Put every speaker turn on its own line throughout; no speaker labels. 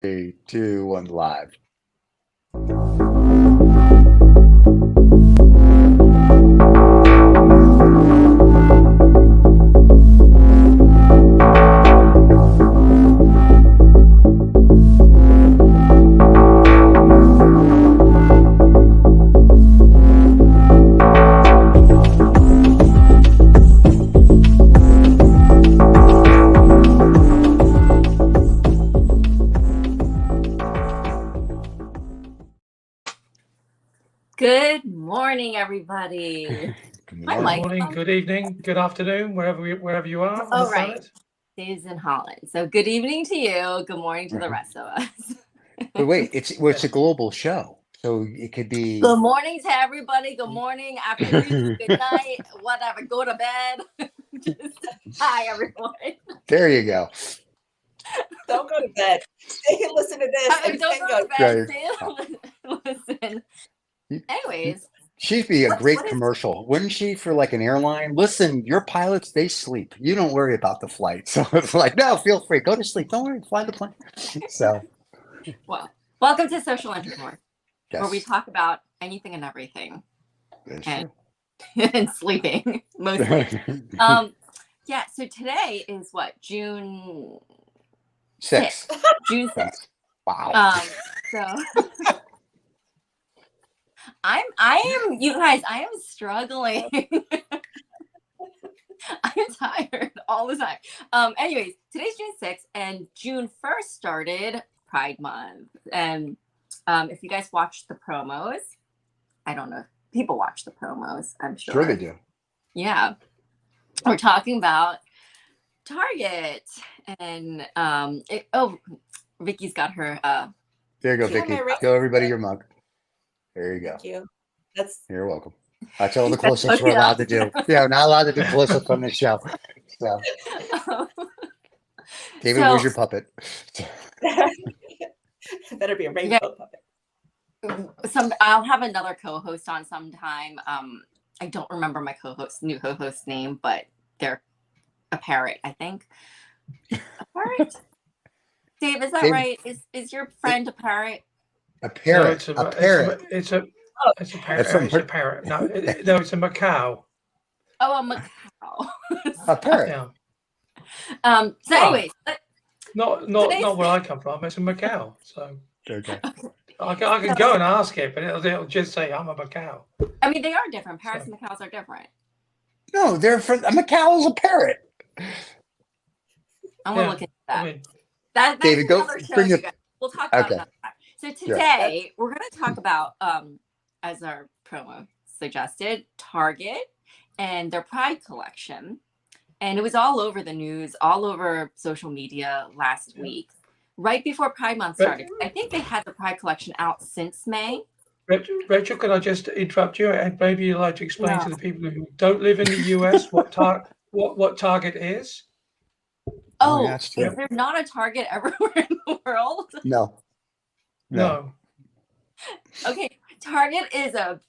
Three, two, one, live.
Good morning, everybody.
Good
Hi,
Good
morning.
Mike.
morning, good evening, good afternoon, wherever you are on the
Oh, right.
planet.
Dave's in Holland. So good evening to you. Good morning to the
Mhm.
rest of us.
But wait, it's a global show, so it could be.
Good morning to everybody. Good morning, afternoon, good night, whatever. Go to bed. Just hi, everyone.
There you go.
Don't go to bed. Stay and listen to this and
Don't
then
go
go.
to bed.
Right.
Listen. Anyways,
She'd be a
what
great
is
commercial, wouldn't she, for like an airline? Listen, your pilots, they sleep. You don't worry about the flight. So it's like, no, feel free. Go to sleep. Don't worry. Fly the plane. So,
well, welcome to Social Intercourse, where we
yes,
talk about anything and everything
that's
and,
true.
and sleeping mostly. Yeah, so today is what, June 6th.
6.
June 6th.
Wow.
So you guys, I am struggling. I'm tired all the time. Anyways, today's June 6th and June 1st started Pride Month. And if you guys watched the promos, I don't know if people watch the promos, I'm sure.
Sure they do.
Yeah. We're talking about Target and Vicky's got her
There you go,
Yeah,
Vicky.
my
Show everybody your mug. There you go.
Thank you. That's
You're welcome. That's all the
That's
close-ups
what
we're
it
allowed to
is.
do. Yeah, we're not allowed to do close-ups on this show. So, David,
So
where's your puppet?
better be a rainbow puppet.
I'll have another co-host on sometime. I don't remember my new co-host name, but they're a parrot, I think. A parrot? Dave, is that
Dave,
right? Is your friend a parrot?
a
No,
parrot. A parrot.
it's a
That's
parrot. No, it's a macaw.
Oh, a macaw.
a parrot.
Yeah,
So
Well,
anyways,
not
today's
where I come from. It's a macaw. So
Okay.
I can go and ask it, but it'll just say I'm a macaw.
I mean, they are different. Parrots
So,
and macaws are different.
No, they're for a macaw is a parrot.
I'm
yeah,
gonna look into that.
I mean,
That's
David, go
another show,
bring
you
your.
guys. We'll talk about
Okay.
another time. So
Sure.
today we're going to talk about, as our promo suggested, Target and their Pride collection. And it was all over the news, all over social media last week, right before Pride Month started. I think they had the Pride collection out since May.
Rachel, can I just interrupt you? And maybe you'd like to explain
No.
to the people who don't live in the US what Target is?
Oh,
Oh,
yeah, that's true.
is there not a Target everywhere in the world?
No.
No.
Okay, Target is a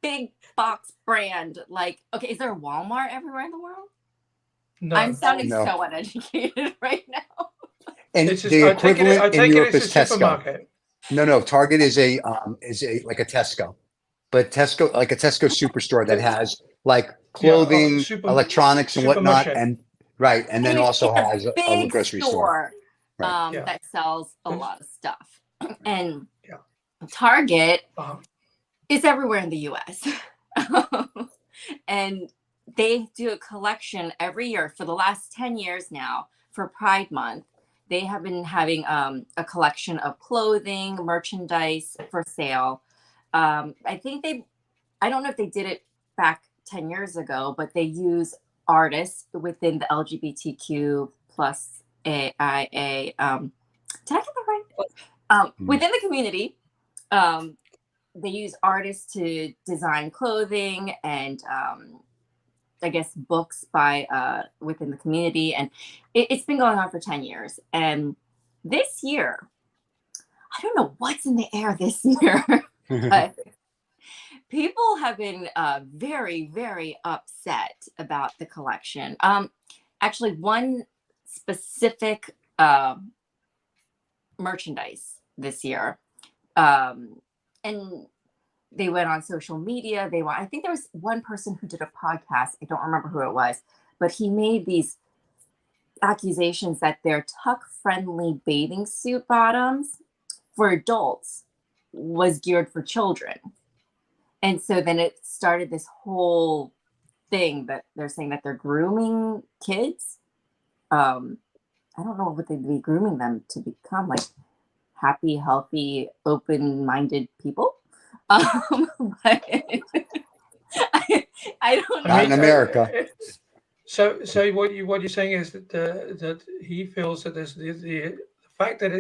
big box brand. Like, okay, is there a Walmart everywhere in the world?
No.
I'm sounding
No.
so uneducated right now.
And
It's just,
the
I take
equivalent in
it
Europe
it's
is
a
Tesco.
supermarket.
No. Target is a like a Tesco, but Tesco like a Tesco superstore that has like clothing, electronics, and whatnot,
supermarket.
and right, and then
Anyways,
also
it's
has a
big
grocery store. Right.
Yeah.
that sells a
Yes.
lot of stuff. And
Yeah.
Target
Uh-huh.
is everywhere in the US. And they do a collection every year for the last 10 years now for Pride Month. They have been having a collection of clothing, merchandise for sale. I don't know if they did it back 10 years ago, but they use artists within the LGBTQ plus AIA. Did I get that right? Within the community, they use artists to design clothing and I guess books by within the community, and it's been going on for 10 years. And this year, I don't know what's in the air this year, but people have been very, very upset about the collection. Actually, one specific merchandise this year. And they went on social media. I think there was one person who did a podcast. I don't remember who it was, but he made these accusations that their tuck-friendly bathing suit bottoms for adults was geared for children. And so then it started this whole thing that they're saying that they're grooming kids. I don't know what they'd be grooming them to become, like happy, healthy, open-minded people. But I don't know.
Not in America.
So what you're saying is that that he feels that there's the fact that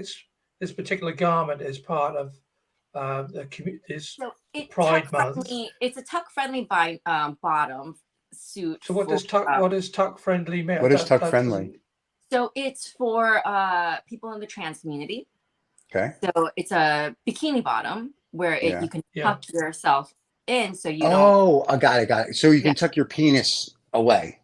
this particular garment is part of this
So
Pride Month.
It's a tuck-friendly bottom suit.
So what does tuck friendly mean?
What is tuck friendly?
So it's for people in the trans community.
Okay.
So it's a bikini bottom where you can tuck yourself in, so you don't.
Oh, I got it. So you can tuck your penis away.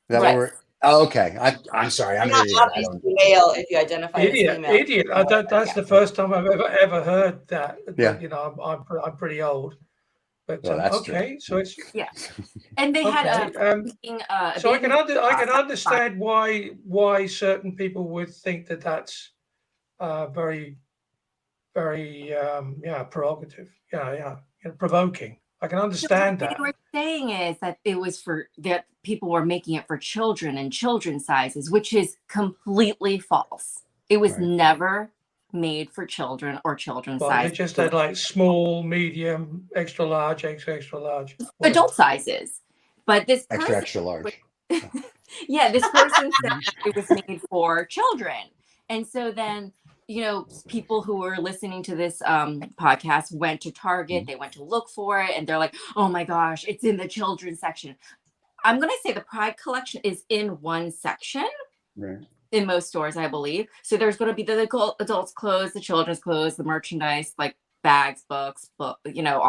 Is that what we're? Oh, okay. I'm sorry. I'm
not
an idiot.
obviously male if you identify as female.
Idiot. That's the first time I've ever heard that.
Yeah.
But, you know, I'm pretty old. But
Well, that's
okay,
true.
so it's
And they had
so I can understand why certain people would think that that's very prerogative. Provoking. I can understand that.
What they were saying is that it was that people were making it for children and children's sizes, which is completely false. It was never made for children or children's sizes.
They just had like small, medium, extra large, extra large.
Adult sizes. But this person,
extra large.
this person said it was made for children. And so then, people who were listening to this podcast went to Target, they went to look for it, and they're like, oh my gosh, it's in the children's section. I'm going to say the Pride collection is in one section.
Right.
In most stores, I believe. So there's going to be the adults' clothes, the children's clothes, the merchandise, like bags, books, all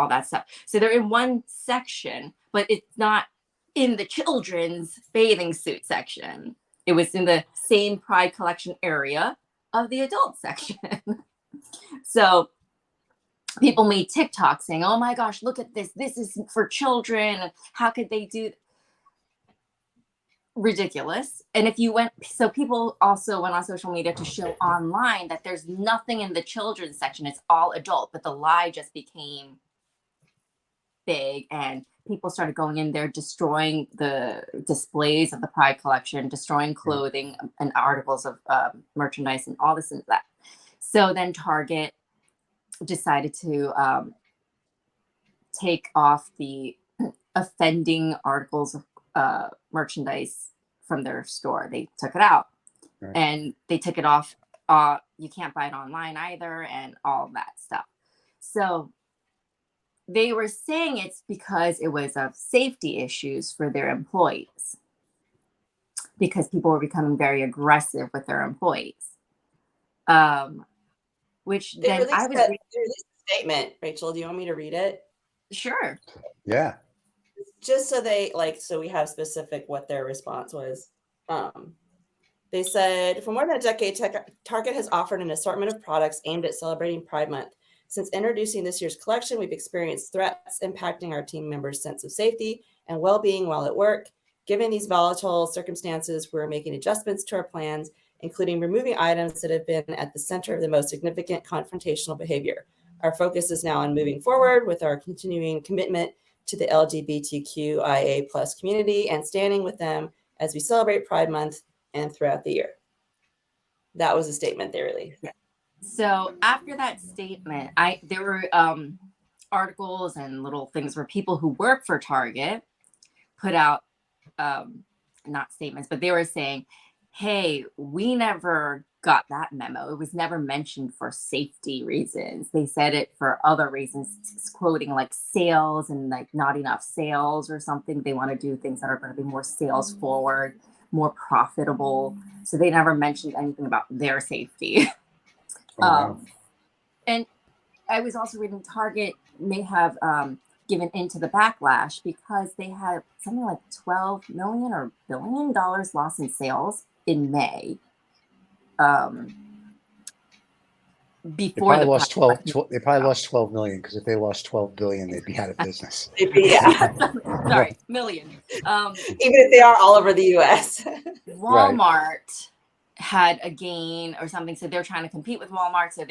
that stuff. So they're in one section, but it's not in the children's bathing suit section. It was in the same Pride collection area of the adult section. So people made TikTok saying, oh my gosh, look at this. This is for children. How could they do ridiculous? And if you so people also went on social media to show online that there's nothing in the children's section. It's all adult, but the lie just became big and people started going in there, destroying the displays of the Pride collection, destroying clothing and articles of merchandise and all this and that. So then Target decided to take off the offending articles of merchandise from their store. They took it out and they took it off. You can't buy it online either and all that stuff. So they were saying it's because it was of safety issues for their employees, because people were becoming very aggressive with their employees. Which
they
then
released a statement. Rachel, do you want me to read it?
Sure.
Yeah.
Just so so we have specific what their response was. They said, for more than a decade, Target has offered an assortment of products aimed at celebrating Pride Month. Since introducing this year's collection, we've experienced threats impacting our team members' sense of safety and well-being while at work. Given these volatile circumstances, we're making adjustments to our plans, including removing items that have been at the center of the most significant confrontational behavior. Our focus is now on moving forward with our continuing commitment to the LGBTQIA+ community and standing with them as we celebrate Pride Month and throughout the year. That was a statement they released.
Yeah. So after that statement, there were articles and little things where people who work for Target put out, not statements, but they were saying, hey, we never got that memo. It was never mentioned for safety reasons. They said it for other reasons, quoting like sales and like not enough sales or something. They want to do things that are going to be more sales forward, more profitable. So they never mentioned anything about their safety. And I was also reading Target may have given into the backlash because they had something like $12 million or $1 billion loss in sales in May.
They
before
probably
the
lost
Pride
12, they probably lost 12 million, because if they lost 12 billion, they'd be out of business.
Yeah,
sorry, million.
even if they are all over the U.S.
Right.
Walmart had a gain or something, so they're trying to compete with Walmart. So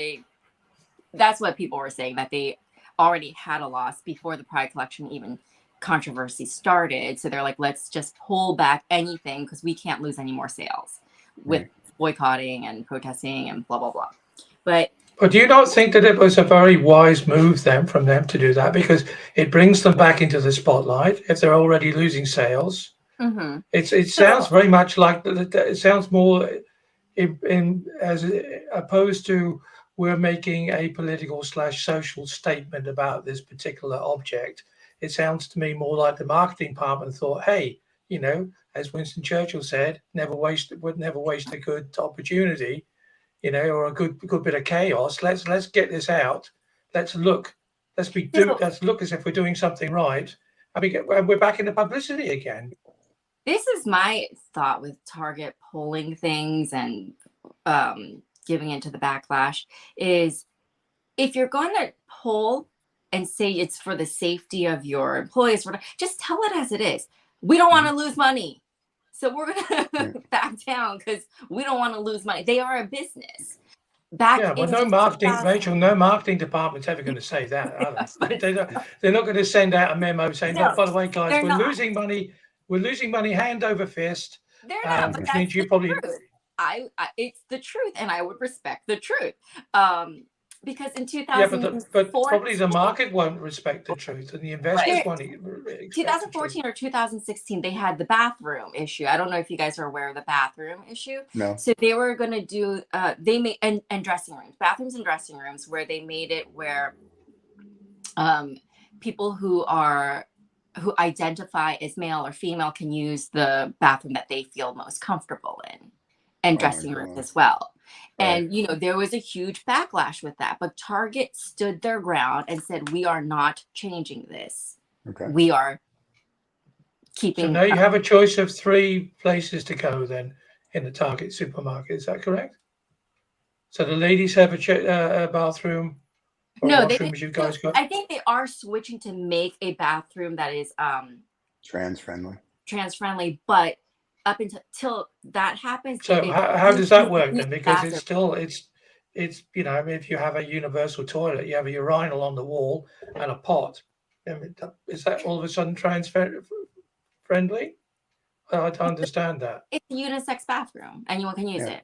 that's what people were saying, that they already had a loss before the Pride collection even controversy started. So they're like, let's just pull back anything because we can't lose any more sales with boycotting and protesting and blah blah blah. But
do you not think that it was a very wise move then from them to do that, because it brings them back into the spotlight if they're already losing sales? It sounds very much like it sounds more in as opposed to we're making a political / social statement about this particular object. It sounds to me more like the marketing department thought, hey, you know, as Winston Churchill said, never waste a good opportunity, you know, or a good bit of chaos. Let's get this out. Let's look as if we're doing something right. I mean, we're back in the publicity again.
this is my thought with Target pulling things and giving into the backlash is, if you're going to pull and say it's for the safety of your employees, just tell it as it is. We don't want to lose money, so we're going to back down because we don't want to lose money. They are a business.
No marketing, Rachel, no marketing department's ever going to say that, are they? They're not going to send out a memo saying, no, by the way, guys, we're losing money. We're losing money hand over fist.
They're not, but that's the truth. It's the truth, and I would respect the truth. Because in 2014,
but probably the market won't respect the truth, and the investors won't.
2014 or 2016, they had the bathroom issue. I don't know if you guys are aware of the bathroom issue.
No.
So they were going to do they made and dressing rooms, bathrooms and dressing rooms, where they made it where people who identify as male or female can use the bathroom that they feel most comfortable in, and dressing rooms as well. And, you know, there was a huge backlash with that, but Target stood their ground and said, we are not changing this. We are keeping.
So now you have a choice of 3 places to go then in the Target supermarket. Is that correct? So the ladies have a bathroom.
No, you guys got? I think they are switching to make a bathroom that is trans friendly, but up until that happens.
So how does that work then? Because it's still it's you know, I mean, if you have a universal toilet, you have a urinal on the wall and a pot. I mean, is that all of a sudden trans friendly? I don't understand that.
It's a unisex bathroom. Anyone can use it.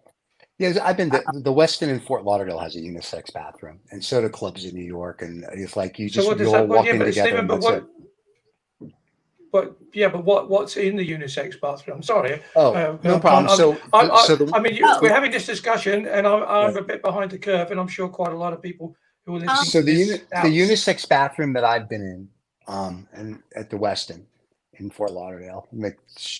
Yeah, I've been the Westin in Fort Lauderdale has a unisex bathroom, and so do clubs in New York. And it's like you all walk in together.
Stephen, what's in the unisex bathroom? I'm sorry.
No problem.
We're having this discussion, and I'm a bit behind the curve, and I'm sure quite a lot of people who are listening.
So the unisex bathroom that I've been in, and at the Westin in Fort Lauderdale,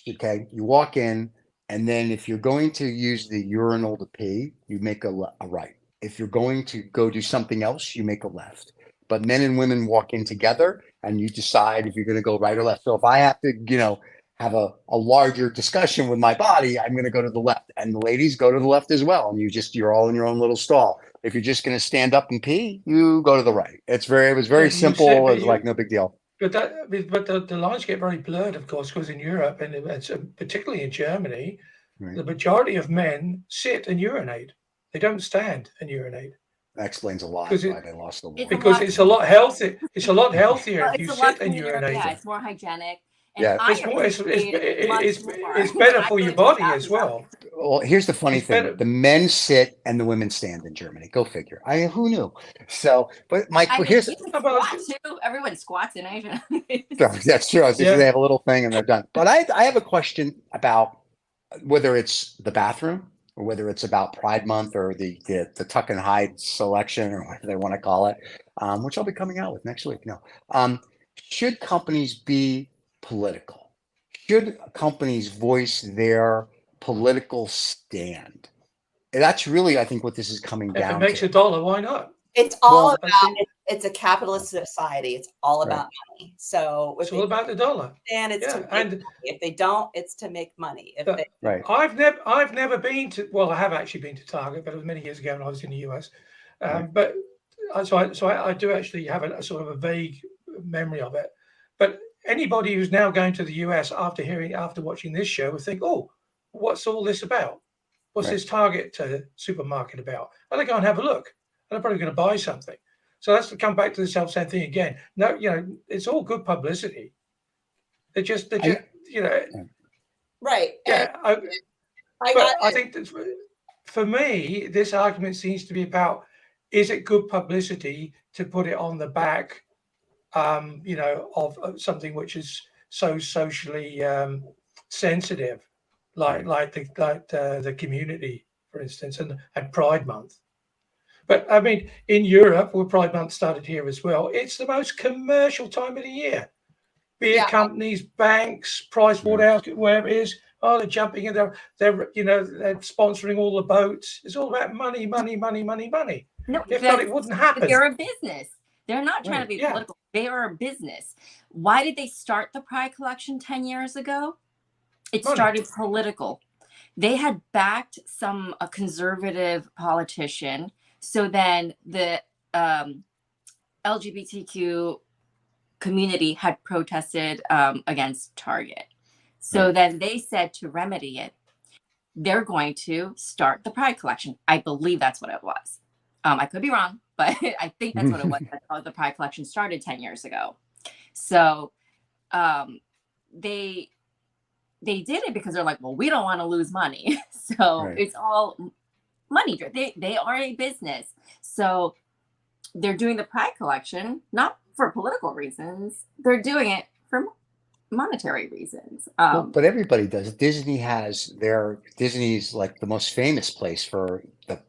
okay, you walk in. And then if you're going to use the urinal to pee, you make a right. If you're going to go do something else, you make a left. But men and women walk in together, and you decide if you're going to go right or left. So if I have to, you know, have a larger discussion with my body, I'm going to go to the left. And the ladies go to the left as well. And you're all in your own little stall. If you're just going to stand up and pee, you go to the right. It was very simple. It was like no big deal.
But the lines get very blurred, of course, because in Europe and particularly in Germany, the majority of men sit and urinate. They don't stand and urinate.
That explains a lot why they lost the war.
Because it's a lot healthier. It's a lot healthier if you sit and urinate.
Yeah, it's more hygienic.
It's better for your body as well.
Well, here's the funny thing: the men sit and the women stand in Germany. Go figure. Who knew? So, but here's
everyone squats in Asia.
That's true. They have a little thing and they're done. But I have a question about whether it's the bathroom or whether it's about Pride Month or the tuck and hide selection or whatever they want to call it, which I'll be coming out with next week. No, should companies be political? Should companies voice their political stand? And that's really, I think, what this is coming down to.
If it makes $1, why not?
It's all about it's a capitalist society. It's all about money. So
it's all about the dollar.
And it's to make money. If they don't, it's to make money.
I've never been to. Well, I have actually been to Target, but it was many years ago when I was in the US. But I do actually have a sort of a vague memory of it. But anybody who's now going to the US after watching this show will think, oh, what's all this about? What's this Target supermarket about? And they go and have a look. And they're probably going to buy something. So that's to come back to the self-same thing again. No, it's all good publicity. They're just
right.
Yeah. I think that for me, this argument seems to be about, is it good publicity to put it on the back, of something which is so socially sensitive, like the community, for instance, and Pride Month. But I mean, in Europe, where Pride Month started here as well, it's the most commercial time of the year. Beer companies, banks, Pricewaterhouse, wherever it is, they're jumping in. They're sponsoring all the boats. It's all about money, money, money, money, money.
No,
if not, it wouldn't happen.
They're a business. They're not trying to be political. They are a business. Why did they start the Pride collection 10 years ago? It started political. They had backed a conservative politician. So then the LGBTQ community had protested against Target. So then they said to remedy it, they're going to start the Pride collection. I believe that's what it was. I could be wrong, but I think that's what it was. That's how the Pride collection started 10 years ago. So they did it because they're like, well, we don't want to lose money. So it's all money. They are a business. So they're doing the Pride collection, not for political reasons. They're doing it for monetary reasons.
But everybody does. Disney's like the most famous place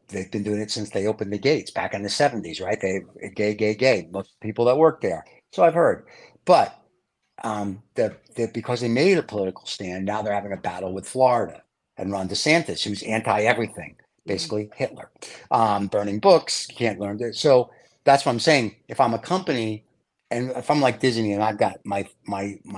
they've been doing it since they opened the gates back in the 70s, right? Gay. Most people that work there. So I've heard. But because they made a political stand, now they're having a battle with Florida and Ron DeSantis, who's anti-everything, basically Hitler, burning books, can't learn this. So that's what I'm saying. If I'm a company, and if I'm like Disney and I've got my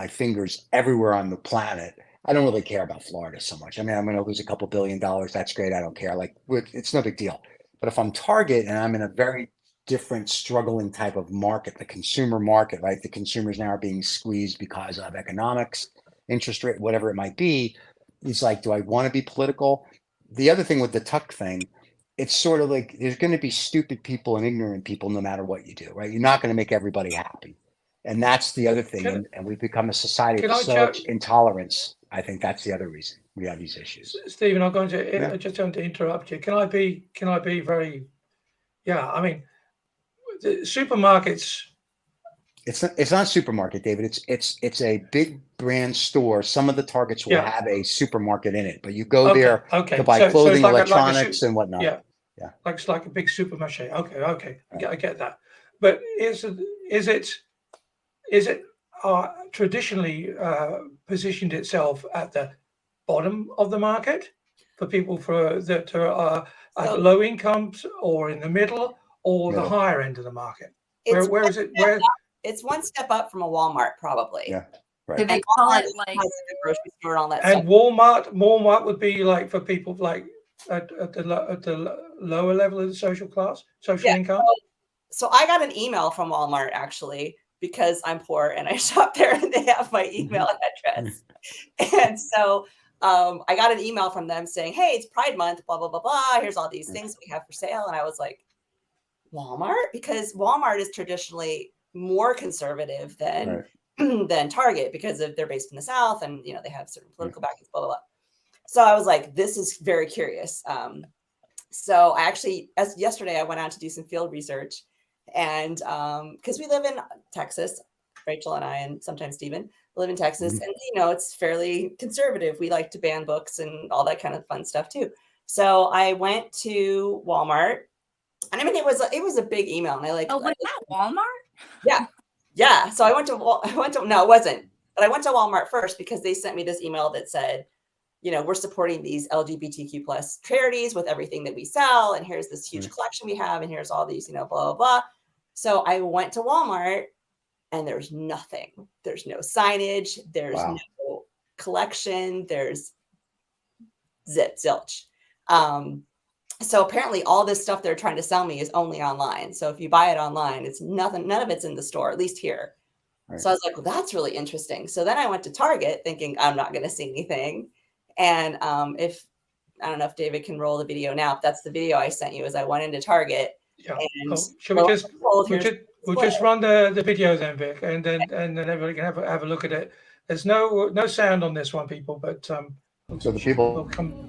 fingers everywhere on the planet, I don't really care about Florida so much. I mean, I'm going to lose a couple $1 billion. That's great. I don't care. Like, it's no big deal. But if I'm Target and I'm in a very different struggling type of market, the consumer market, right? The consumers now are being squeezed because of economics, interest rate, whatever it might be. It's like, do I want to be political? The other thing with the tuck thing, it's sort of like there's going to be stupid people and ignorant people no matter what you do, right? You're not going to make everybody happy. And that's the other thing. And we've become a society of such intolerance. I think that's the other reason we have these issues.
Stephen, I'm going to just going to interrupt you. Can I be very, I mean, the supermarkets.
It's not a supermarket, David. It's a big brand store. Some of the Targets will have a supermarket in it, but you go there to buy clothing, electronics, and whatnot.
Yeah. It's like a big supermarket. Okay. I get that. But is it traditionally positioned itself at the bottom of the market for people that are at low incomes, or in the middle, or the higher end of the market? Where is it?
It's one step up from a Walmart, probably.
Yeah, right.
So they call it like
a grocery store and all that
and
stuff.
Walmart would be like for people like at the lower level of the social income.
So I got an email from Walmart, actually, because I'm poor and I shop there and they have my email address. And so I got an email from them saying, hey, it's Pride Month, blah, blah, blah, blah. Here's all these things we have for sale. And I was like, Walmart? Because Walmart is traditionally more conservative than Target because they're based in the South and, they have certain political backings, blah, blah, blah. So I was like, this is very curious. So I actually, as yesterday, I went out to do some field research, and because we live in Texas, Rachel and I, and sometimes Stephen live in Texas, and it's fairly conservative. We like to ban books and all that kind of fun stuff too. So I went to Walmart, and I mean it was a big email, and
was that Walmart?
Yeah. So I went to no, it wasn't, but I went to Walmart first because they sent me this email that said, we're supporting these LGBTQ plus charities with everything that we sell. And here's this huge collection we have. And here's all these, blah, blah, blah. So I went to Walmart and there's nothing. There's no signage. There's no collection. There's zilch. So apparently all this stuff they're trying to sell me is only online. So if you buy it online, it's nothing, none of it's in the store, at least here. Right. So I was like, well, that's really interesting. So then I went to Target thinking I'm not going to see anything. And if I don't know if David can roll the video now, if that's the video I sent you, as I went into Target.
Yeah.
And
should we just we'll just run the video then, Vic, and then everybody can have a look at it. There's no sound on this one, people, but
so the people
will come.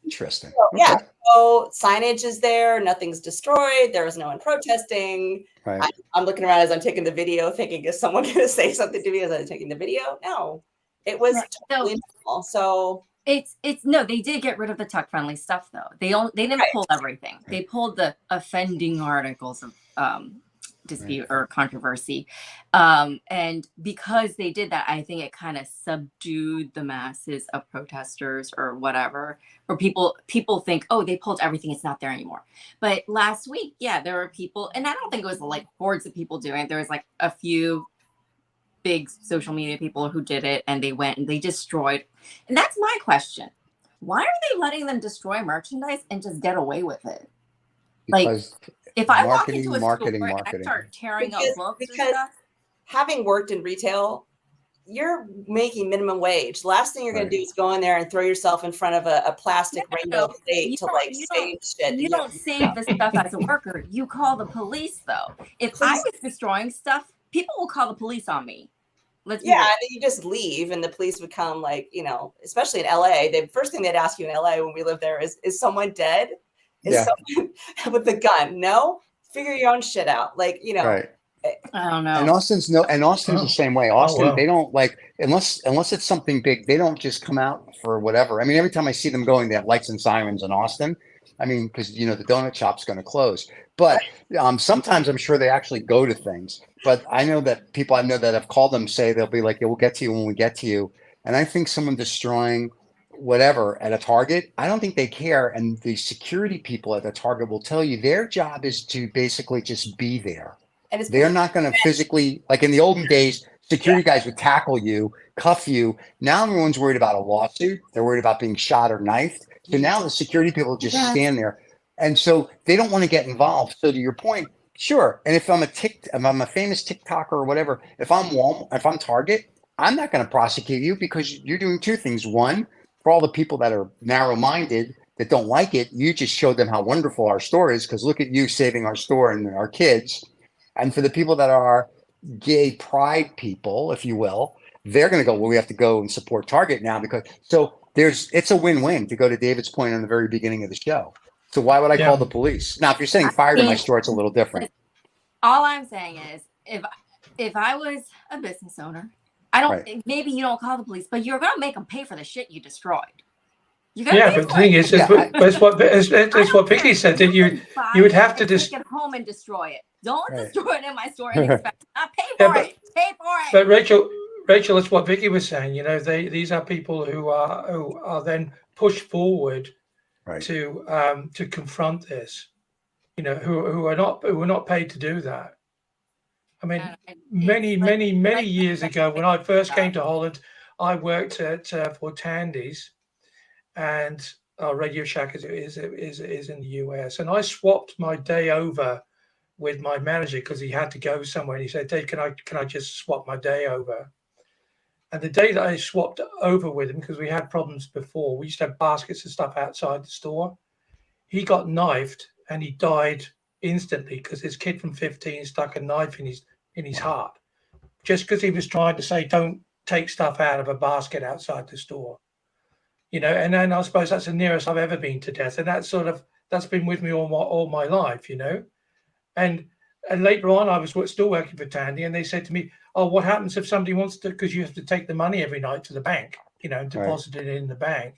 Interesting.
So, yeah. So signage is there. Nothing's destroyed. There was no one protesting.
Right.
I'm looking around as I'm taking the video, thinking, is someone going to say something to me as I'm taking the video? No, it was totally normal. So
it's no. They did get rid of the tuck friendly stuff though. They didn't pull everything. They pulled the offending articles of dispute or controversy, and because they did that, I think it kind of subdued the masses of protesters or whatever, or people think, oh, they pulled everything, it's not there anymore. But last week, yeah, there were people, and I don't think it was like hordes of people doing it. There was like a few big social media people who did it, and they went and they destroyed. And that's my question: why are they letting them destroy merchandise and just get away with it?
Because
like, if I walk into a store and I start tearing up books
because
stuff,
having worked in retail, you're making minimum wage. Last thing you're going to do is go in there and throw yourself in front of a plastic rainbow plate to like save shit.
You don't save the stuff as a worker. You call the police though. If I was destroying stuff, people will call the police on me.
And then you just leave and the police would come, like, you know, especially in LA. The first thing they'd ask you in LA when we lived there is someone dead? Is someone with the gun? No, figure your own shit out. Like, you know,
I don't know.
And Austin's the same way. Austin, they don't like, unless it's something big, they don't just come out for whatever. I mean, every time I see them going, they have lights and sirens in Austin. I mean, because, you know, the donut shop's going to close. But sometimes I'm sure they actually go to things. But I know that people I know that have called them say they'll be like, yeah, we'll get to you when we get to you. And I think someone destroying whatever at a Target, I don't think they care. And the security people at the Target will tell you their job is to basically just be there. And they're not going to physically, like in the olden days, security guys would tackle you, cuff you. Now everyone's worried about a lawsuit. They're worried about being shot or knifed. So now the security people just stand there. And so they don't want to get involved. So to your point, sure. And if I'm a famous TikToker or whatever, if I'm Target, I'm not going to prosecute you because you're doing two things. One, for all the people that are narrow-minded that don't like it, you just showed them how wonderful our store is because look at you saving our store and our kids. And for the people that are gay pride people, if you will, they're going to go, well, we have to go and support Target now because it's a win-win, to go to David's point on the very beginning of the show. So why would I call the police? Now, if you're saying fire to my store, it's a little different.
All I'm saying is if I was a business owner, maybe you don't call the police, but you're going to make them pay for the shit you destroyed.
Yeah, but the thing is, it's what Vicky said, that you would have to
take it home and destroy it. Don't destroy it in my store and expect not pay for it. Pay for it.
But Rachel, it's what Vicky was saying. You know, these are people who are then pushed forward to confront this. You know, who are not paid to do that. I mean, many years ago, when I first came to Holland, I worked for Tandy's. And Radio Shack is in the US, and I swapped my day over with my manager because he had to go somewhere. And he said, "Dave, can I just swap my day over?" And the day that I swapped over with him, because we had problems before, we used to have baskets of stuff outside the store. He got knifed and he died instantly because this kid from 15 stuck a knife in his heart, just because he was trying to say, "Don't take stuff out of a basket outside the store." You know, and then I suppose that's the nearest I've ever been to death, and that's been with me all my life, you know. And later on, I was still working for Tandy, and they said to me, "Oh, what happens if somebody wants to?" Because you have to take the money every night to the bank, you know, and deposit it in the bank.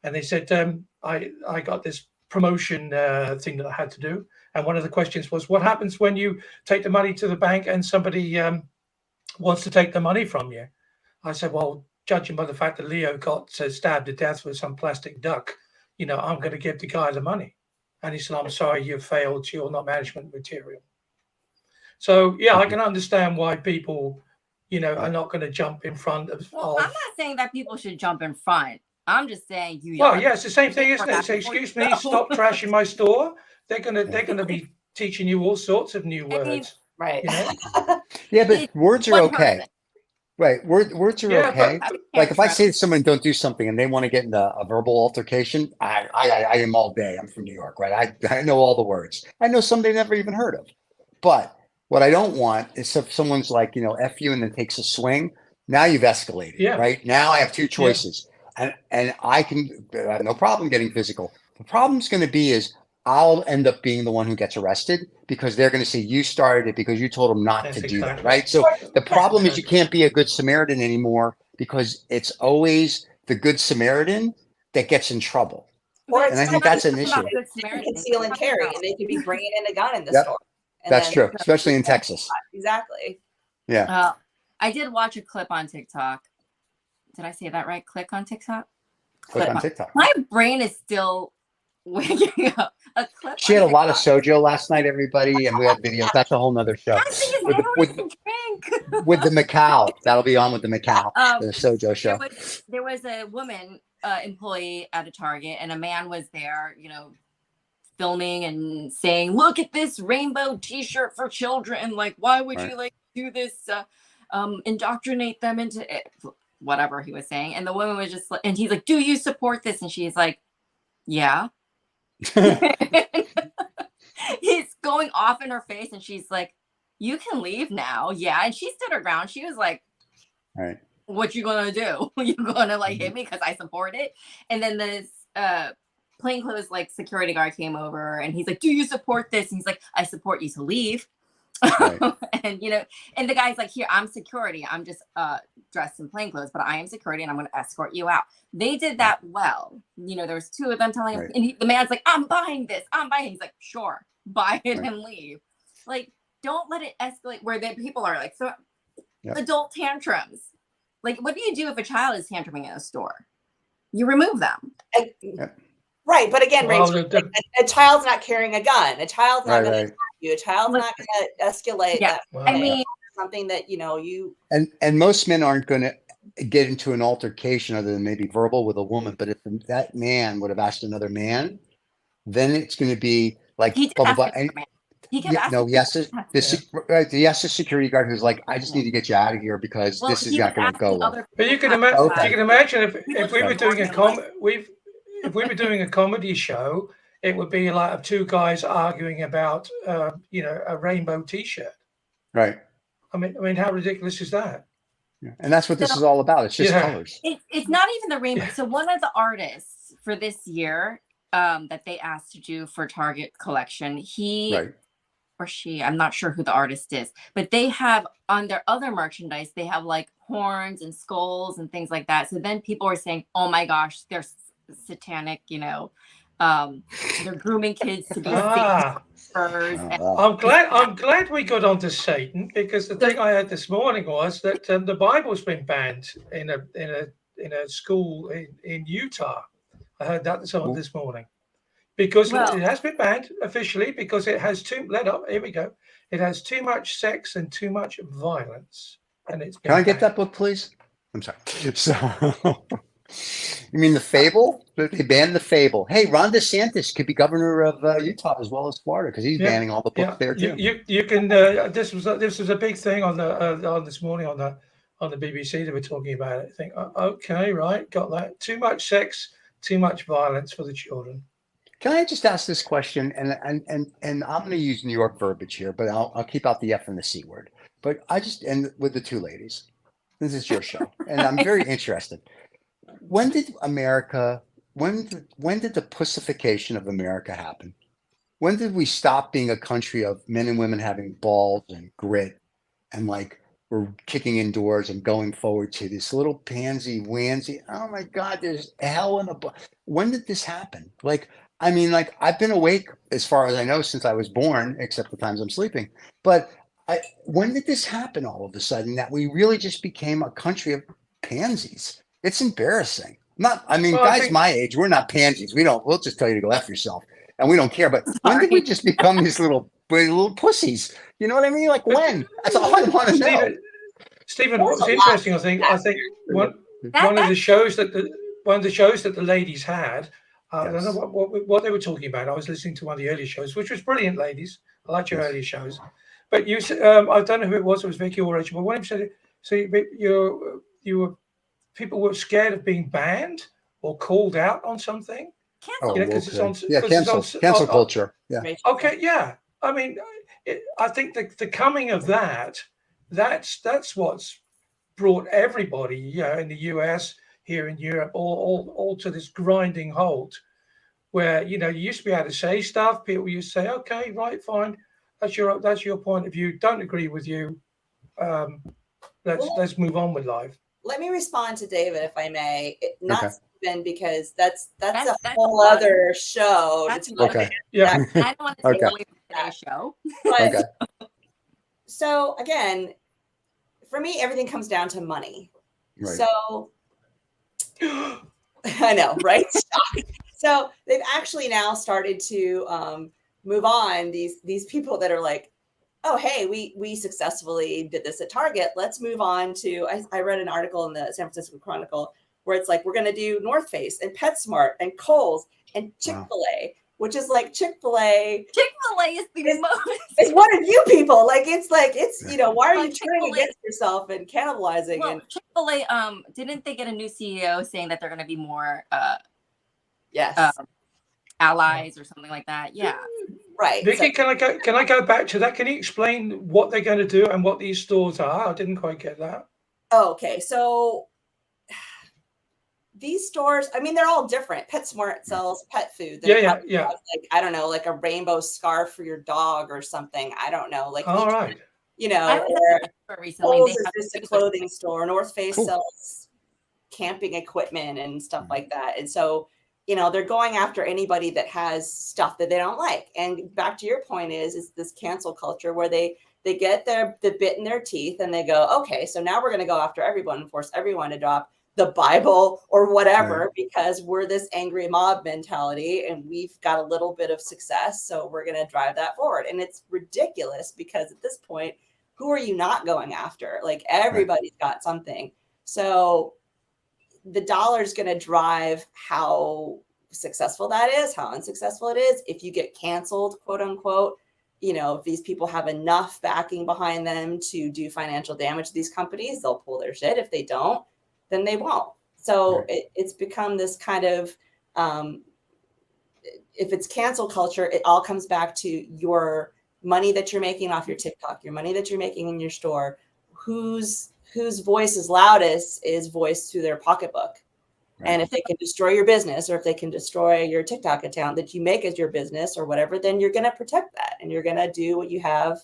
And they said, I got this promotion thing that I had to do, and one of the questions was, "What happens when you take the money to the bank and somebody wants to take the money from you?" I said, "Well, judging by the fact that Leo got stabbed to death with some plastic duck, I'm going to give the guy the money. And he said, I'm sorry, you've failed. You're not management material. So, yeah, I can understand why people, are not going to jump in front of.
Well, I'm not saying that people should jump in front. I'm just saying
Well, yeah, it's the same thing, isn't it? Say, excuse me, stop trashing my store. They're gonna be teaching you all sorts of new words.
Right.
Yeah, but words are okay.
Person.
Right. Words are okay. Like if I say to someone, don't do something and they want to get into a verbal altercation, I am all day. I'm from New York, right? I know all the words. I know some they never even heard of. But what I don't want is if someone's like, F you and then takes a swing. Now you've escalated, right? Now I have two choices. And I have no problem getting physical. The problem's going to be is I'll end up being the one who gets arrested because they're going to say you started it because you told them not to do that, right? So the problem is you can't be a good Samaritan anymore because it's always the good Samaritan that gets in trouble. And I think that's an issue.
Conceal and carry, and they could be bringing in a gun in the store.
That's true, especially in Texas.
Exactly.
Yeah.
I did watch a clip on TikTok. Did I say that right? Click on TikTok?
Click on TikTok.
My brain is still waking up. A clip.
She had a lot of sojo last night, everybody, and we had videos. That's a whole nother show. With the Macau. That'll be on with the Macau, the sojo show.
There was a woman employee at a Target, and a man was there, filming and saying, "Look at this rainbow T-shirt for children. Like, why would you do this? Indoctrinate them into it." Whatever he was saying. And the woman was just like, and he's like, "Do you support this?" And she's like, "Yeah." He's going off in her face and she's like, "You can leave now." Yeah. And she stood her ground. She was like,
"Right.
What you gonna do? You gonna hit me because I support it?" And then this plainclothes security guard came over and he's like, "Do you support this?" And he's like, "I support you to leave." Right. And and the guy's like, "Here, I'm security. I'm just dressed in plain clothes, but I am security and I'm going to escort you out." They did that well. There was two of them telling him, and the man's like, "I'm buying this. I'm buying it." He's like, "Sure, buy it and leave." Don't let it escalate where the people are adult tantrums. What do you do if a child is tantruming in a store? You remove them.
Right, but again, Rachel, a child's not carrying a gun. A child's not going to you. A child's not going to escalate that.
I mean,
something that you
and most men aren't going to get into an altercation other than maybe verbal with a woman. But if that man would have asked another man, then it's going to be like blah, blah, blah. Yes, the security guard who's like, "I just need to get you out of here because this is not going to go well."
But you can imagine if we were doing if we were doing a comedy show, it would be like two guys arguing about, a rainbow T-shirt.
Right.
I mean, how ridiculous is that?
Yeah. And that's what this is all about. It's just colors.
It's not even the rainbow. So one of the artists for this year that they asked to do for Target collection, he or she, I'm not sure who the artist is, but they have on their other merchandise, they have horns and skulls and things like that. So then people are saying, "Oh my gosh, they're satanic, they're grooming kids to be Satanists."
I'm glad we got onto Satan, because the thing I heard this morning was that the Bible's been banned in a school in Utah. I heard that this morning because it has been banned officially because it has it has too much sex and too much violence, and it's
Can I get that book, please? I'm sorry. You mean The Fable? They banned The Fable. Hey, Ron DeSantis could be governor of Utah as well as Florida because he's banning all the books there too.
You can. This was a big thing on this morning on the BBC. They were talking about it. I think, okay, right, got that. Too much sex, too much violence for the children.
Can I just ask this question? And I'm going to use New York verbiage here, but I'll keep out the F and the C word. But I just end with the two ladies. This is your show, and I'm very interested. When did America? When did the pussification of America happen? When did we stop being a country of men and women having balls and grit, and we're kicking in doors and going forward to this little pansy wansy? Oh my God, there's hell in a. When did this happen? I've been awake as far as I know since I was born, except the times I'm sleeping. But when did this happen all of a sudden that we really just became a country of pansies. It's embarrassing. Not, I mean,
Well, I
guys
think
my age, we're not pansies. We'll just tell you to go F yourself. And we don't care. But when did we
Sorry.
just become these little pussies? You know what I mean? Like when? That's all I want to know.
Stephen,
There's
what was
a lot
interesting, I think one
That,
one of the shows that the ladies had, I don't know
Yes.
what they were talking about. I was listening to one of the earlier shows, which was brilliant, ladies. I liked your
Yes.
earlier shows, but you said I don't know who it was Vicky or Rachel, but one of you said it. So you were people were scared of being banned or called out on something.
Oh,
cancel.
Because it's
okay.
on.
Yeah,
Because it's
cancel culture. Yeah.
Rachel.
Okay, yeah. I mean, I think the coming of that's what's brought everybody, in the US, here in Europe, all to this grinding halt, where you used to be able to say stuff. People used to say, "Okay, right, fine, that's your point of view. Don't agree with you. Um,
Well,
let's move on with life."
let me respond to David, if I may. Not
Okay.
Stephen, because that's
That's
a whole other show.
That's
To
another
Okay.
Yeah.
I don't want to take
Okay.
away from today's show.
But
Okay.
so again, for me, everything comes down to money.
Right.
So I know, right? So they've actually now started to move on. These people that are like, oh, hey, we successfully did this at Target. Let's move on to. I read an article in the San Francisco Chronicle where it's like we're going to do North Face and PetSmart and Kohl's and Chick-fil-A, which is like Chick-fil-A.
Chick-fil-A is the most.
It's one of you people. Like it's why are
Well,
you turning
Chick-fil-A
against yourself and cannibalizing?
Well,
And
Chick-fil-A, didn't they get a new CEO saying that they're going to be more
yes,
allies or something like that? Yeah.
right.
Vicky, can I go back to that? Can you explain what they're going to do and what these stores are? I didn't quite get that.
Okay, so these stores, I mean, they're all different. PetSmart sells pet food.
Yeah.
Like, I don't know, like a rainbow scarf for your dog or something. I don't know. Like,
All right.
I was
or
at the store recently.
Kohl's
They
is
have
just a
food.
clothing store. North Face
Cool.
sells camping equipment and stuff like that. And so, they're going after anybody that has stuff that they don't like. And back to your point is this cancel culture where they get the bit in their teeth and they go, okay, so now we're going to go after everyone and force everyone to drop the Bible or whatever,
Right.
because we're this angry mob mentality and we've got a little bit of success. So we're going to drive that forward. And it's ridiculous because at this point, who are you not going after? Like everybody's got something. So the dollar is going to drive how successful that is, how unsuccessful it is. If you get canceled, quote unquote, if these people have enough backing behind them to do financial damage to these companies, they'll pull their shit. If they don't, then they won't. So it's become this kind of, if it's cancel culture, it all comes back to your money that you're making off your TikTok, your money that you're making in your store, whose voice is loudest is voiced through their pocketbook. Right. And if they can destroy your business or if they can destroy your TikTok account that you make as your business or whatever, then you're going to protect that and you're going to do what you have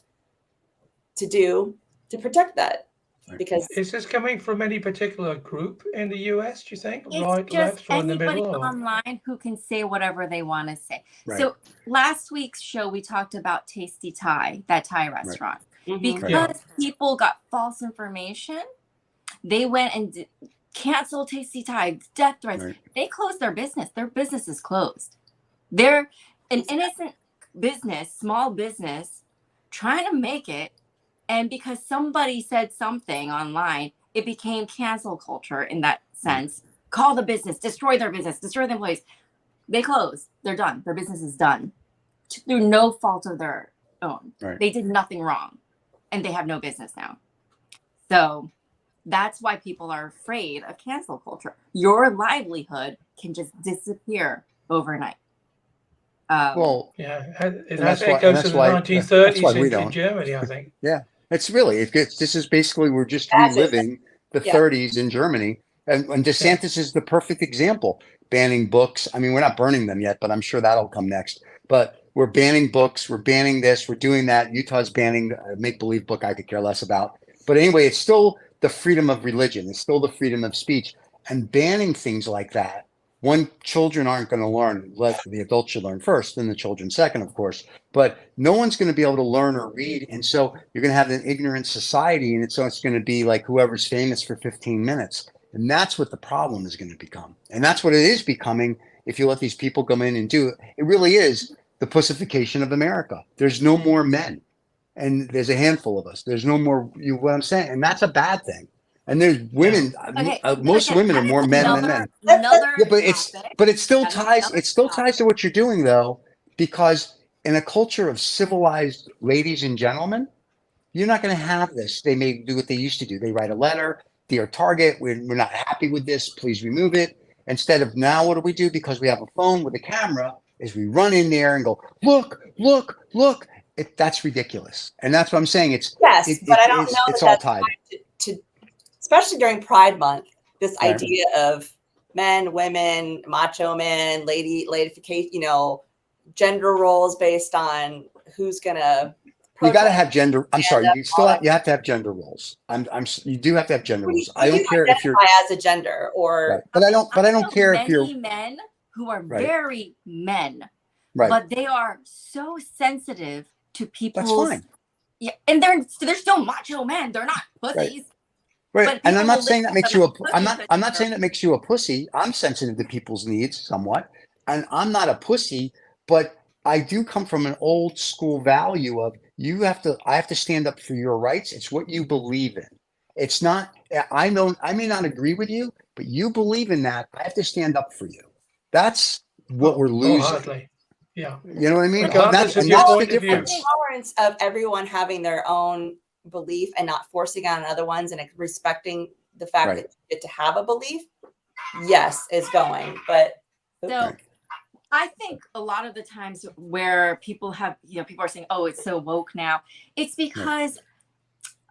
to do to protect that.
Right.
Because
is this coming from any particular group in the US, do you think?
It's
Right,
just
left, or in the
anybody
middle? Or?
online who can say whatever they want to say.
Right.
So last week's show, we talked about Tasty Thai, that Thai restaurant.
Right.
Because people got false information, they went and canceled Tasty Thai, death threats.
Right.
They closed their business. Their business is closed. They're an innocent business, small business, trying to make it. And because somebody said something online, it became cancel culture in that sense. Call the business, destroy their business, destroy the employees. They close. They're done. Their business is done through no fault of their own.
Right.
They did nothing wrong, and they have no business now. So that's why people are afraid of cancel culture. Your livelihood can just disappear overnight.
Yeah, it has
why-
echoes
that's
of the
why-
1930s
that's why we
in
don't.
Germany, I think.
Yeah. It's really, this is basically, we're just
That's it.
reliving the 30s in Germany. And DeSantis is the perfect example. Banning books. I mean, we're not burning them yet, but I'm sure that'll come next. But we're banning books. We're banning this. We're doing that. Utah's banning a make-believe book I could care less about. But anyway, it's still the freedom of religion. It's still the freedom of speech. And banning things like that, one, children aren't going to learn. The adults should learn first, then the children second, of course. But no one's going to be able to learn or read. And so you're going to have an ignorant society. And so it's going to be like whoever's famous for 15 minutes. And that's what the problem is going to become. And that's what it is becoming if you let these people come in and do it. It really is the pussification of America. There's no more men. And there's a handful of us. There's no more, what I'm saying. And that's a bad thing. And there's women,
Okay,
most
again,
women are
that
more
is
men than
another
men. Yeah,
topic.
but it still
That is
ties,
another
it still
topic.
ties to what you're doing though, because in a culture of civilized ladies and gentlemen, you're not going to have this. They may do what they used to do. They write a letter, dear Target, we're not happy with this, please remove it. Instead of now, what do we do? Because we have a phone with a camera, is we run in there and go, look, look, look. That's ridiculous. And that's what I'm saying.
But I don't know
it's
that
all
that's
tied.
to especially during Pride Month, this
Right.
idea of men, women, macho men, ladification, you know, gender roles based on who's gonna
You got to have gender. I'm sorry. You
all
have to have gender roles. You do have to have gender roles.
We
I don't
do
care if you're
identify as a gender or
right. But I don't care if you're
many men who are
right.
very men,
Right.
but they are so sensitive to people's.
That's fine.
Yeah, and they're still macho men. They're not pussies.
Right.
But
And I'm not
people
saying that
will
makes
listen
you
to
I'm
pussy
not saying that makes you a pussy. I'm sensitive to people's needs somewhat. And I'm not a pussy, but I do come from an old school value of I have to stand up for your rights. It's what you believe in. It's not I may not agree with you, but you believe in that. I have to stand up for you. That's what we're losing.
Wholeheartedly. Yeah.
You know what I mean?
Regardless of
and
your
that's the
point of view.
difference.
tolerance of everyone having their own belief and not forcing on other ones and respecting the fact
Right.
that you get to have a belief, yes, is going. But
So
Right.
I think a lot of the times where people have, people are saying, oh, it's so woke now. It's because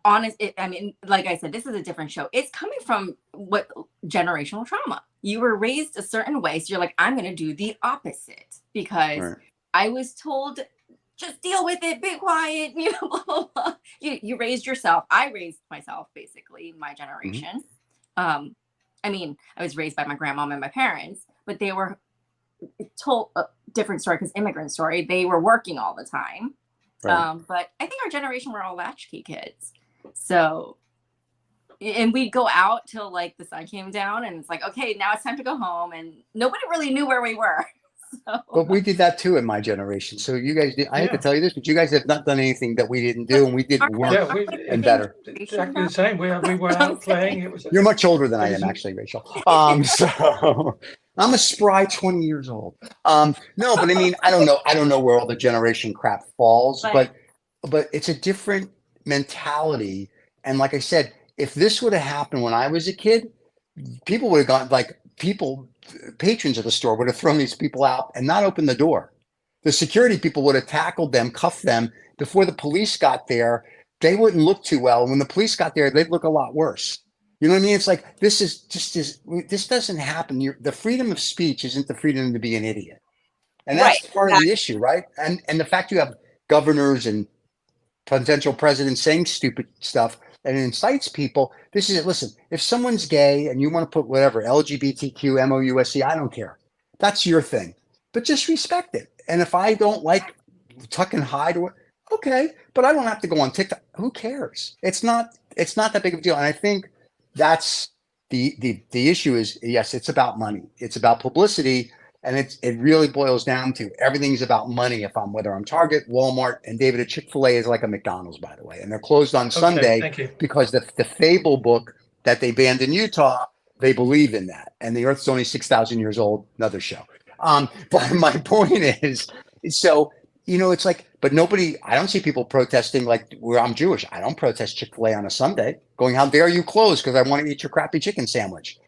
I mean, like I said, this is a different show. It's coming from what generational trauma. You were raised a certain way. So you're like, I'm going to do the opposite because
Right.
I was told, just deal with it, be quiet, blah, blah, blah. You raised yourself. I raised myself, basically, my generation. Mm-hmm. I mean, I was raised by my grandmom and my parents, but they were told a different story because immigrant story. They were working all the time. Right. But I think our generation were all latchkey kids. So, and we'd go out till like the sun came down and it's like, okay, now it's time to go home. And nobody really knew where we were. So.
But we did that too in my generation. So you guys did, I hate to tell you this, but you guys have not done anything that we didn't do and we did work and better.
Exactly the same. We were out playing.
You're much older than I am actually, Rachel. So I'm a spry 20 years old. No, but I mean, I don't know where all the generation crap falls, but it's a different mentality. And like I said, if this would have happened when I was a kid, people would have gone patrons of the store would have thrown these people out and not opened the door. The security people would have tackled them, cuffed them before the police got there. They wouldn't look too well. When the police got there, they'd look a lot worse. You know what I mean? It's like, this doesn't happen. The freedom of speech isn't the freedom to be an idiot. And that's part of the issue, right? And the fact you have governors and potential presidents saying stupid stuff and it incites people. This is it. Listen, if someone's gay and you want to put whatever, LGBTQ, MOUSC, I don't care. That's your thing. But just respect it. And if I don't like tuck and hide, okay, but I don't have to go on TikTok. Who cares? It's not that big of a deal. And I think that's the issue is, yes, it's about money. It's about publicity. And it really boils down to everything's about money. Whether I'm Target, Walmart, and David, a Chick-fil-A is like a McDonald's, by the way, and they're closed on Sunday because the Fable book that they banned in Utah, they believe in that, and the Earth's only 6,000 years old. Another show. But my point is, so it's like, but nobody. I don't see people protesting like where I'm Jewish. I don't protest Chick-fil-A on a Sunday, going, "How dare you close?" Because I want to eat your crappy chicken sandwich.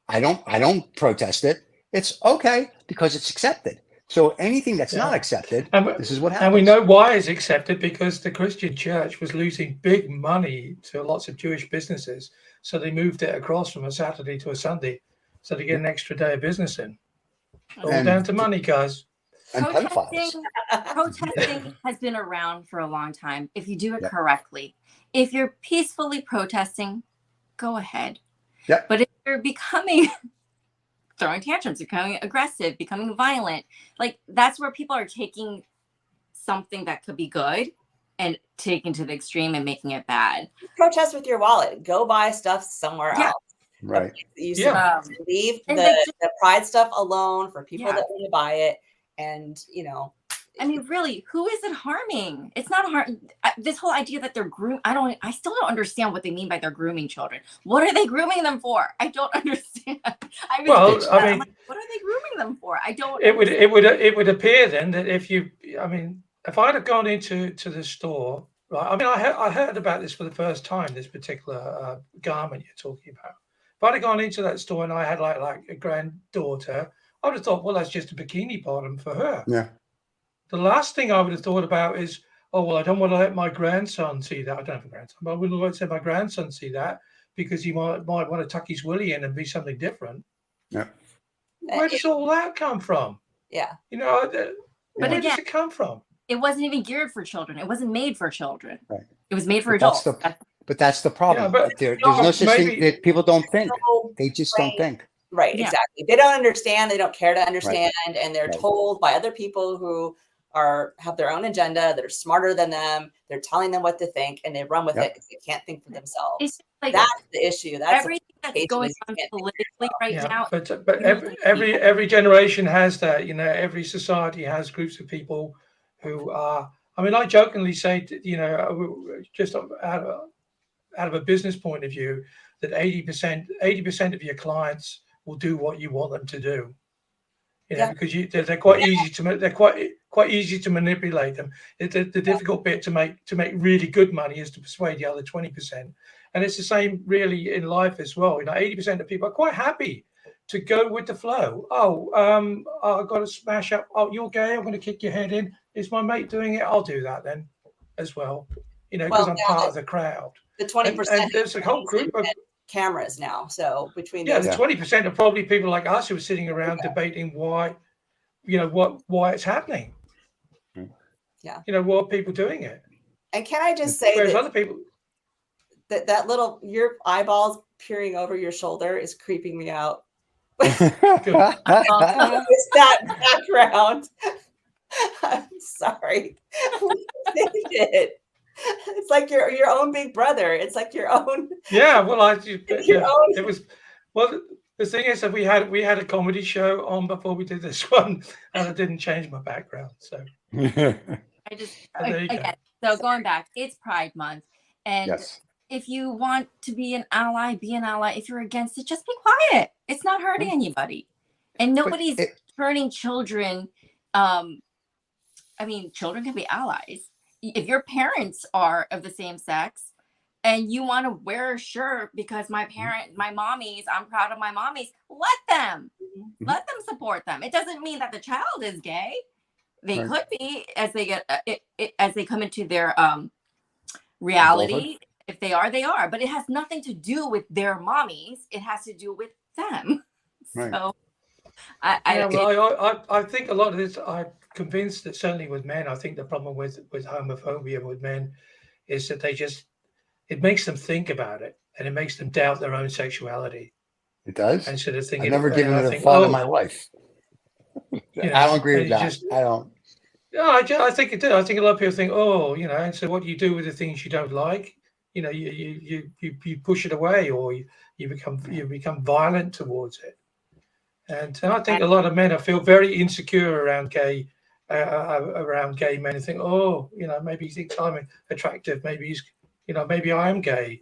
I don't protest it. It's okay because it's accepted. So anything that's not accepted, this is what happens.
And we know why it's accepted because the Christian church was losing big money to lots of Jewish businesses. So they moved it across from a Saturday to a Sunday so they get an extra day of business in. All down to money, guys.
And
protesting has been around for a long time if you do it correctly. If you're peacefully protesting, go ahead.
Yep.
But if you're throwing tantrums, becoming aggressive, becoming violent, like that's where people are taking something that could be good and taking to the extreme and making it bad.
Protest with your wallet. Go buy stuff somewhere else.
Right.
You
Yeah.
leave
And
the pride stuff alone for people
Yeah.
that want to buy it. And, you know,
I mean, really, who is it harming? It's not harm. This whole idea that they're I still don't understand what they mean by they're grooming children. What are they grooming them for? I don't understand. I mean,
Well, I mean,
I'm like, what are they grooming them for? I don't.
it would appear then that if I'd have gone into the store, right? I mean, I heard about this for the first time. This particular garment you're talking about. If I'd have gone into that store and I had like a granddaughter, I would have thought, well, that's just a bikini bottom for her.
Yeah.
The last thing I would have thought about is, oh, well, I don't want to let my grandson see that. I don't have a grandson, but I wouldn't want to let my grandson see that because he might want to tuck his willy in and be something different.
Yeah.
Where does all that come from?
Yeah.
You know,
But
where
again,
does it come from?
It wasn't even geared for children. It wasn't made for children.
Right.
It was made for
But
adults.
but that's the problem.
Yeah, but
there's no such thing that people don't think.
So
They just don't think.
Right,
Yeah.
exactly. They don't understand. They don't care to understand, and they're told by other people who have their own agenda that are smarter than them. They're telling them what to think, and they run with it because they can't think for themselves.
It's like
That's the issue. That's
everything that's going on politically right now.
But every generation has that. You know, every society has groups of people who are. I mean, I jokingly say, you know, just out of a business point of view, that 80% of your clients will do what you want them to do. You know, because they're quite easy to quite easy to manipulate them. The difficult bit to make really good money is to persuade the other 20%. And it's the same really in life as well. You know, 80% of people are quite happy to go with the flow. I've got to smash up. Oh, you're gay. I'm going to kick your head in. Is my mate doing it? I'll do that then as well. You know, because I'm part of the crowd.
The 20%.
And there's a whole group of
cameras now. So between
the 20% are probably people like us who are sitting around debating why, you know, why it's happening.
Yeah.
You know, why are people doing it?
And can I just say that
other people
that little your eyeballs peering over your shoulder is creeping me out.
It's
that background. I'm sorry. It's like your own big brother. It's like your own.
Yeah, well, it was. Well, the thing is that we had a comedy show on before we did this one, and I didn't change my background. So
I just again. So going back, it's Pride Month, and if you want to be an ally, be an ally. If you're against it, just be quiet. It's not hurting anybody, and nobody's turning children. I mean, children can be allies. If your parents are of the same sex and you want to wear a shirt because my mommies, I'm proud of my mommies, let them support them. It doesn't mean that the child is gay. They could be as they get, as they come into their reality. If they are, they are, but it has nothing to do with their mommies. It has to do with them. Right. So
I think a lot of this, I'm convinced that certainly with men, I think the problem with homophobia with men is that it makes them think about it and it makes them doubt their own sexuality.
It does?
Instead of thinking,
I've never given it a thought in my life. You know, I don't agree with that. I don't.
No, I think it did. I think a lot of people think, oh, you know, and so what do you do with the things you don't like? You know, you push it away, or you become violent towards it. And I think a lot of men feel very insecure around gay men and think, oh, you know, maybe he thinks I'm attractive. Maybe he's, you know, maybe I am gay.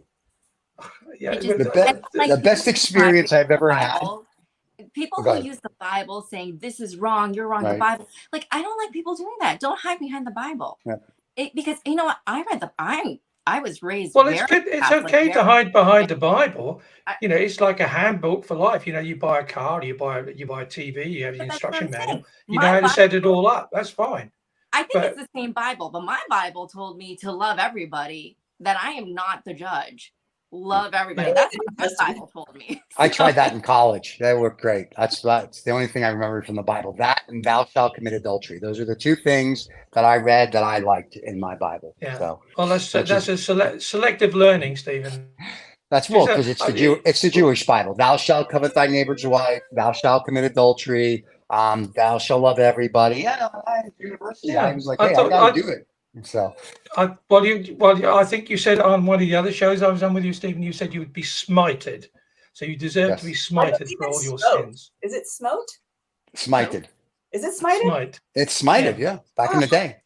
Yeah,
the best experience I've ever had.
People who use the Bible saying this is wrong, you're wrong. The Bible, like, I don't like people doing that. Don't hide behind the Bible. Yeah. Because you know what, I was raised.
Well, it's good. It's okay to hide behind the Bible. You know, it's like a handbook for life. You know, you buy a car, you buy a TV, you have the instruction manual. You know how to set it all up. That's fine.
I think it's the same Bible, but my Bible told me to love everybody. That I am not the judge. Love everybody. That's what the Bible told me.
I tried that in college. That worked great. That's the only thing I remember from the Bible. That and thou shalt commit adultery. Those are the two things that I read that I liked in my Bible.
Yeah.
So,
well, that's a selective learning, Stephen.
That's because it's the Jewish Bible. Thou shalt covet thy neighbor's wife. Thou shalt commit adultery. Thou shalt love everybody. Yeah, university. I was like, hey, I gotta do it. So,
I think you said on one of the other shows I was on with you, Stephen, you said you would be smited. So you deserve to be smited for all your sins.
Is it smote?
Smited.
Is it smited?
Smite.
It's smited, yeah. Back in the day.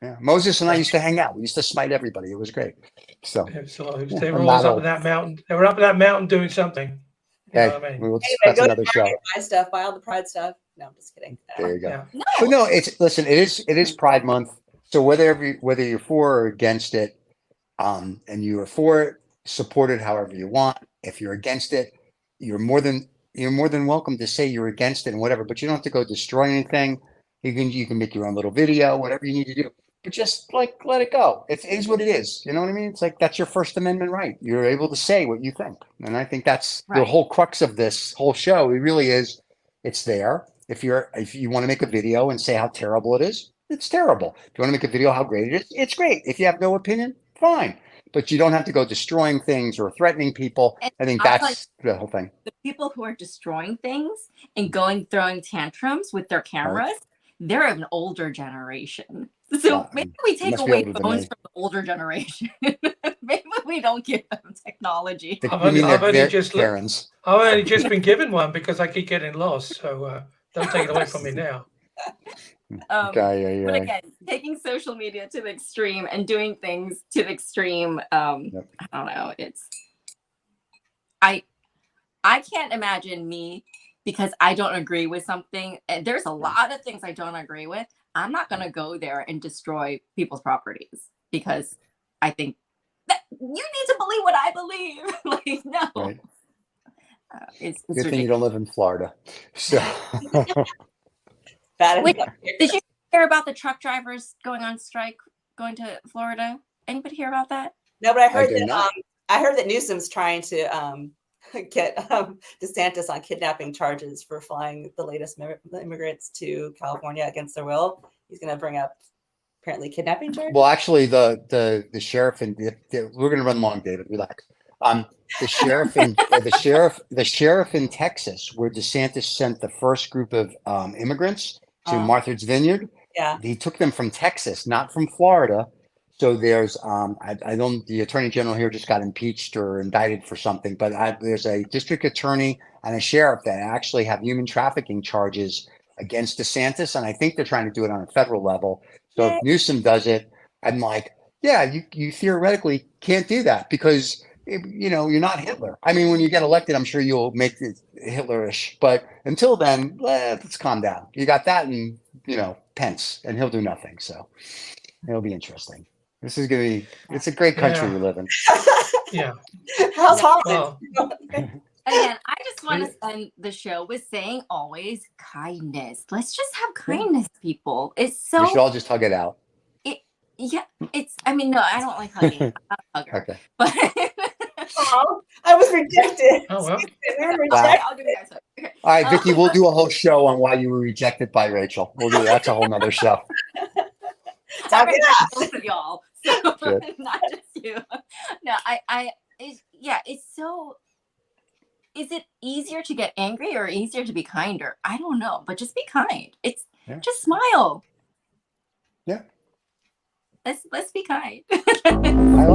Yeah. Moses and I used to hang out. We used to smite everybody. It was great. So
they were always up at that mountain. They were up at that mountain doing something. You know what I mean?
We will,
Anyway,
that's
go
another
to
show.
buy stuff, buy all the Pride stuff. No, I'm just kidding.
There you go.
Yeah.
No.
But no, listen, it is Pride Month. So whether you're for or against it, and you are for it, support it however you want. If you're against it, you're more than welcome to say you're against it and whatever, but you don't have to go destroy anything. You can make your own little video, whatever you need to do. But just like let it go. It is what it is. You know what I mean? It's like that's your First Amendment right. You're able to say what you think. And I think that's the whole crux of this whole show. It really is. It's there. If you want to make a video and say how terrible it is, it's terrible. If you want to make a video how great it is, it's great. If you have no opinion, fine. But you don't have to go destroying things or threatening people.
And
I think that's the whole thing.
The people who are destroying things and throwing tantrums with their cameras, they're of an older generation. So maybe we take away phones from the older generation. Maybe we don't give them technology.
I've only just been given one because I keep getting lost. So don't take it away from me now.
But again, taking social media to the extreme and doing things to the extreme, I don't know. I can't imagine me, because I don't agree with something. And there's a lot of things I don't agree with. I'm not going to go there and destroy people's properties because I think that you need to believe what I believe. Like, no.
Right.
It's
good thing you don't live in Florida. So.
Wait, did you hear about the truck drivers going on strike, going to Florida? Anybody hear about that?
No, but I heard that Newsom's trying to get DeSantis on kidnapping charges for flying the latest immigrants to California against their will. He's going to bring up apparently kidnapping charges.
Well, actually, the sheriff and we're going to run long, David. Relax. The sheriff in Texas, where DeSantis sent the first group of immigrants to Martha's Vineyard.
Yeah,
he took them from Texas, not from Florida. So there's the attorney general here just got impeached or indicted for something, but there's a district attorney and a sheriff that actually have human trafficking charges against DeSantis, and I think they're trying to do it on a federal level. So if Newsom does it, I'm like, yeah, you theoretically can't do that because you're not Hitler. I mean, when you get elected, I'm sure you'll make it Hitlerish, but until then, let's calm down. You got that, and Pence, and he'll do nothing. So it'll be interesting. This is going to be, it's a great country we live in.
Yeah.
How's Holland?
Again, I just want to end the show with saying always kindness. Let's just have kindness, people. It's so.
We should all just hug it out.
I mean, no, I don't like hugging. I'm not a hugger.
Okay.
But
I was rejected.
Oh, well.
We were rejected.
Okay, I'll give you guys a hug.
All right, Vicky, we'll do a whole show on why you were rejected by Rachel. That's a whole nother show.
Both of y'all, so not just you. No, it's so. Is it easier to get angry or easier to be kinder? I don't know, but just be kind. Just smile.
Yeah.
Let's be kind.
I